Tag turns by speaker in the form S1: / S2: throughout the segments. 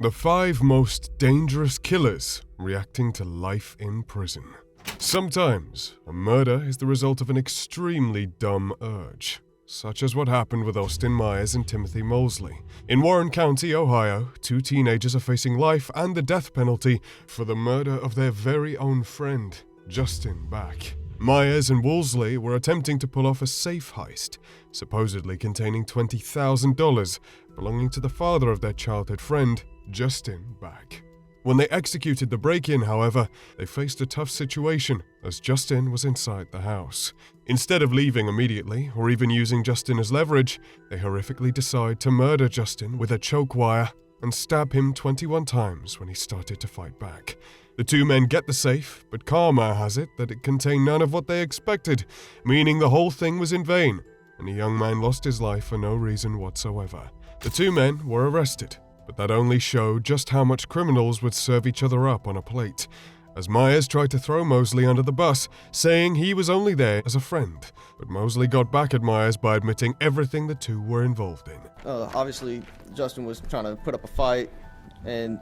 S1: The 5 most dangerous killers reacting to life in prison. Sometimes, a murder is the result of an extremely dumb urge, such as what happened with Austin Myers and Timothy Mosley. In Warren County, Ohio, 2 teenagers are facing life and the death penalty for the murder of their very own friend, Justin Back. Myers and Woolsey were attempting to pull off a safe heist, supposedly containing $20,000 belonging to the father of their childhood friend, Justin Back. When they executed the break-in, however, they faced a tough situation as Justin was inside the house. Instead of leaving immediately or even using Justin as leverage, they horrifically decide to murder Justin with a choke wire and stab him 21 times when he started to fight back. The 2 men get the safe, but karma has it that it contained none of what they expected, meaning the whole thing was in vain, and a young man lost his life for no reason whatsoever. The 2 men were arrested, but that only showed just how much criminals would serve each other up on a plate, as Myers tried to throw Mosley under the bus, saying he was only there as a friend. But Mosley got back at Myers by admitting everything the 2 were involved in.
S2: Obviously, Justin was trying to put up a fight, and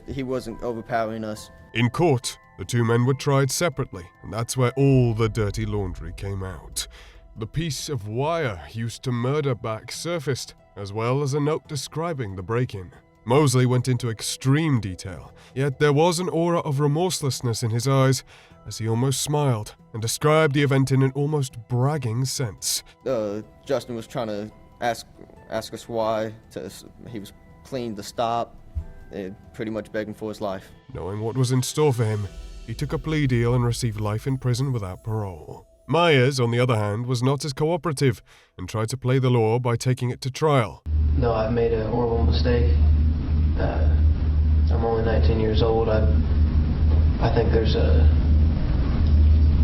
S2: he wasn't overpowering us.
S1: In court, the 2 men were tried separately, and that's where all the dirty laundry came out. The piece of wire used to murder Back surfaced, as well as a note describing the break-in. Mosley went into extreme detail, yet there was an aura of remorselessness in his eyes as he almost smiled and described the event in an almost bragging sense.
S2: Justin was trying to ask us why. He was pleading to stop, pretty much begging for his life.
S1: Knowing what was in store for him, he took a plea deal and received life in prison without parole. Myers, on the other hand, was not as cooperative and tried to play the law by taking it to trial.
S3: No, I've made a horrible mistake. I'm only 19 years old. I think there's a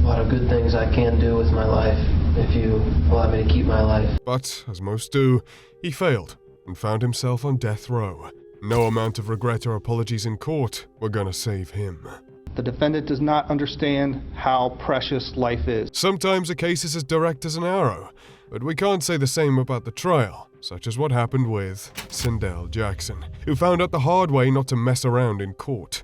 S3: lot of good things I can do with my life if you allow me to keep my life.
S1: But, as most do, he failed and found himself on death row. No amount of regret or apologies in court were gonna save him.
S4: The defendant does not understand how precious life is.
S1: Sometimes a case is as direct as an arrow, but we can't say the same about the trial, such as what happened with Sindel Jackson, who found out the hard way not to mess around in court.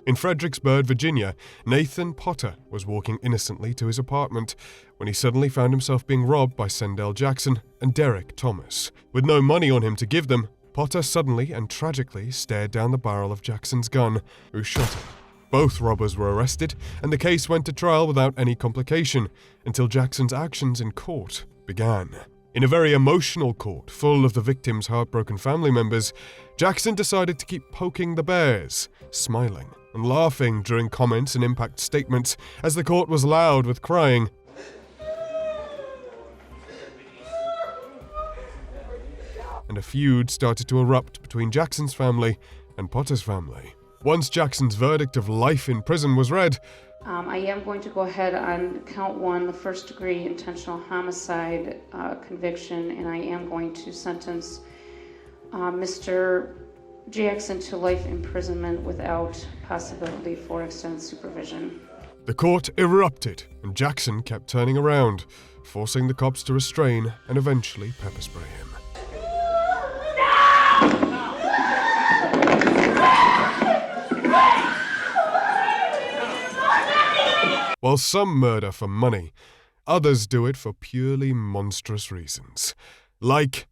S1: In Fredericksburg, Virginia, Nathan Potter was walking innocently to his apartment when he suddenly found himself being robbed by Sindel Jackson and Derek Thomas. With no money on him to give them, Potter suddenly and tragically stared down the barrel of Jackson's gun, who shot him. Both robbers were arrested, and the case went to trial without any complication until Jackson's actions in court began. In a very emotional court full of the victim's heartbroken family members, Jackson decided to keep poking the bears, smiling and laughing during comments and impact statements as the court was loud with crying. And a feud started to erupt between Jackson's family and Potter's family. Once Jackson's verdict of life in prison was read,
S5: I am going to go ahead on count 1, the first-degree intentional homicide conviction, and I am going to sentence Mr. Jackson to life imprisonment without possibility for extended supervision.
S1: The court erupted, and Jackson kept turning around, forcing the cops to restrain and eventually pepper spray him. While some murder for money, others do it for purely monstrous reasons. Like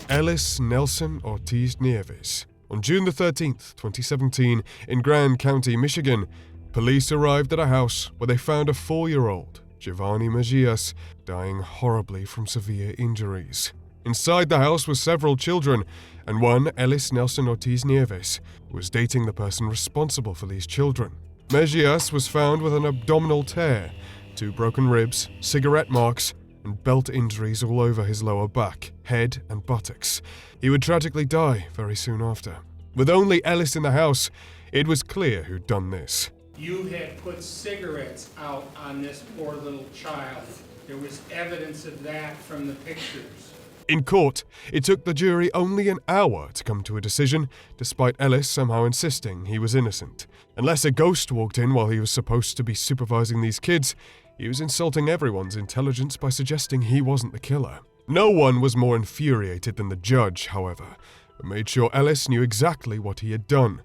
S1: Ellis Nelson Ortiz Nieves. On June the 13th, 2017, in Grand County, Michigan, police arrived at a house where they found a 4-year-old, Giovanni Mejias, dying horribly from severe injuries. Inside the house were several children, and one, Ellis Nelson Ortiz Nieves, was dating the person responsible for these children. Mejias was found with an abdominal tear, 2 broken ribs, cigarette marks, and belt injuries all over his lower back, head, and buttocks. He would tragically die very soon after. With only Ellis in the house, it was clear who'd done this.
S6: You had put cigarettes out on this poor little child. There was evidence of that from the pictures.
S1: In court, it took the jury only an hour to come to a decision, despite Ellis somehow insisting he was innocent. Unless a ghost walked in while he was supposed to be supervising these kids, He was insulting everyone's intelligence by suggesting he wasn't the killer. No one was more infuriated than the judge, however, who made sure Ellis knew exactly what he had done.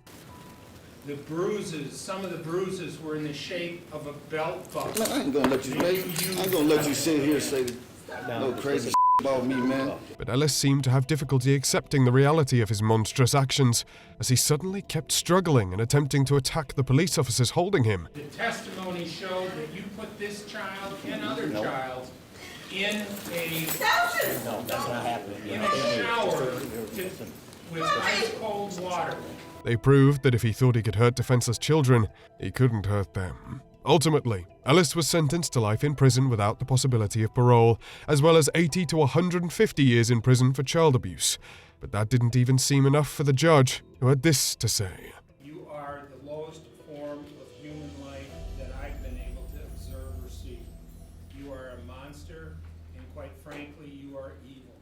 S6: The bruises, some of the bruises were in the shape of a belt buckle.
S7: Man, I ain't gonna let you sit here and say no crazy about me, man.
S1: But Ellis seemed to have difficulty accepting the reality of his monstrous actions, as he suddenly kept struggling and attempting to attack the police officers holding him.
S6: The testimony showed that you put this child and other child in a shower with ice cold water.
S1: They proved that if he thought he could hurt defenseless children, he couldn't hurt them. Ultimately, Ellis was sentenced to life in prison without the possibility of parole, as well as 80 to 150 years in prison for child abuse. But that didn't even seem enough for the judge, who had this to say.
S6: You are the lowest form of human life that I've been able to observe or see. You are a monster, and quite frankly, you are evil.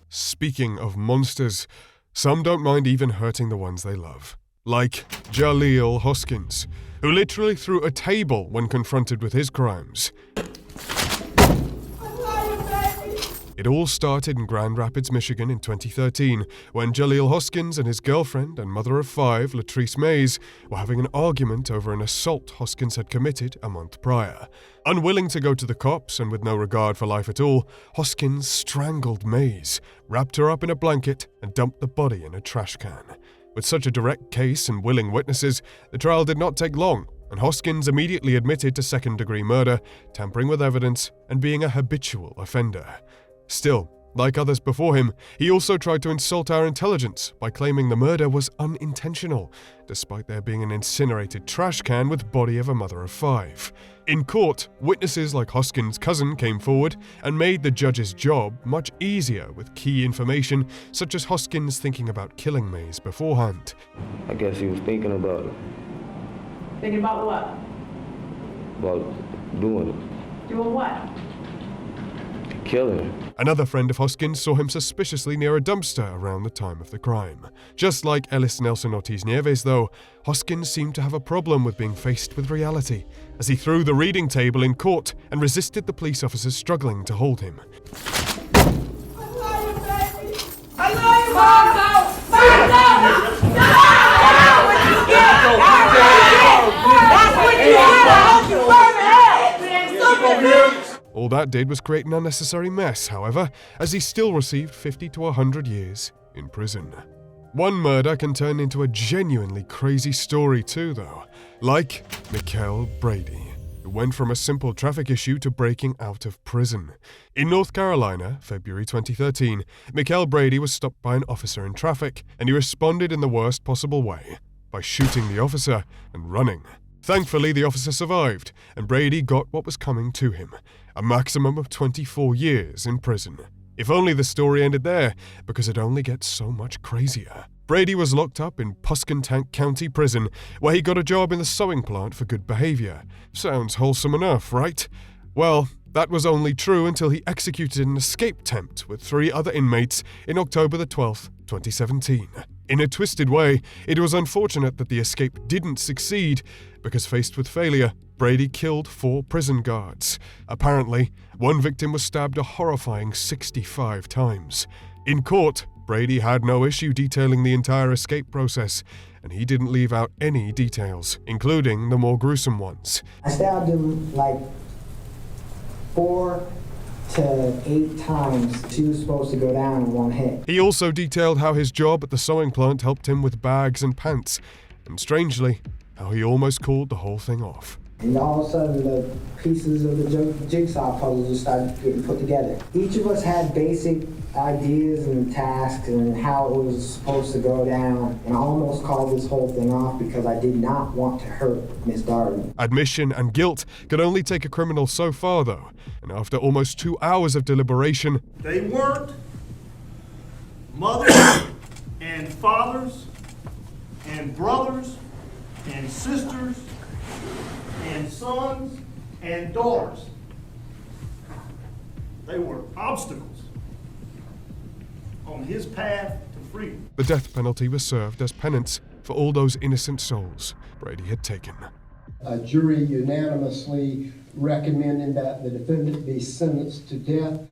S1: Speaking of monsters, some don't mind even hurting the ones they love. Like Jaleel Hoskins, who literally threw a table when confronted with his crimes. It all started in Grand Rapids, Michigan in 2013, when Jaleel Hoskins and his girlfriend and mother of 5, Latrice Mays, were having an argument over an assault Hoskins had committed a month prior. Unwilling to go to the cops and with no regard for life at all, Hoskins strangled Mays, wrapped her up in a blanket, and dumped the body in a trash can. With such a direct case and willing witnesses, the trial did not take long, and Hoskins immediately admitted to second-degree murder, tampering with evidence, and being a habitual offender. Still, like others before him, he also tried to insult our intelligence by claiming the murder was unintentional, despite there being an incinerated trash can with body of a mother of 5. In court, witnesses like Hoskins' cousin came forward and made the judge's job much easier with key information, such as Hoskins thinking about killing Mays beforehand.
S8: I guess he was thinking about it.
S9: Thinking about what?
S8: About doing it.
S9: Doing what?
S8: Killing him.
S1: Another friend of Hoskins saw him suspiciously near a dumpster around the time of the crime. Just like Ellis Nelson Ortiz Nieves, though, Hoskins seemed to have a problem with being faced with reality, as he threw the reading table in court and resisted the police officers struggling to hold him.
S9: I love you, Mom!
S1: All that did was create an unnecessary mess, however, as he still received 50 to 100 years in prison. One murder can turn into a genuinely crazy story too, though, like Mikkel Brady, who went from a simple traffic issue to breaking out of prison. In North Carolina, February 2013, Mikkel Brady was stopped by an officer in traffic, and he responded in the worst possible way, by shooting the officer and running. Thankfully, the officer survived, and Brady got what was coming to him, a maximum of 24 years in prison. If only the story ended there, because it only gets so much crazier. Brady was locked up in PASQUONTANK County Prison, where he got a job in the sewing plant for good behavior. Sounds wholesome enough, right? Well, that was only true until he executed an escape attempt with 3 other inmates in October the 12th, 2017. In a twisted way, it was unfortunate that the escape didn't succeed, because faced with failure, Brady killed 4 prison guards. Apparently, one victim was stabbed a horrifying 65 times. In court, Brady had no issue detailing the entire escape process, and he didn't leave out any details, including the more gruesome ones.
S10: I stabbed him like 4 to 8 times. She was supposed to go down in one hit.
S1: He also detailed how his job at the sewing plant helped him with bags and pants, and strangely, how he almost called the whole thing off.
S10: And all of a sudden, the pieces of the jigsaw puzzle just started getting put together. Each of us had basic ideas and tasks and how it was supposed to go down, and I almost called this whole thing off because I did not want to hurt Miss Darden.
S1: Admission and guilt could only take a criminal so far, though, and after almost 2 hours of deliberation,
S11: they weren't mothers and fathers and brothers and sisters and sons and daughters. They were obstacles on his path to freedom.
S1: the death penalty was served as penance for all those innocent souls Brady had taken.
S12: A jury unanimously recommending that the defendant be sentenced to death.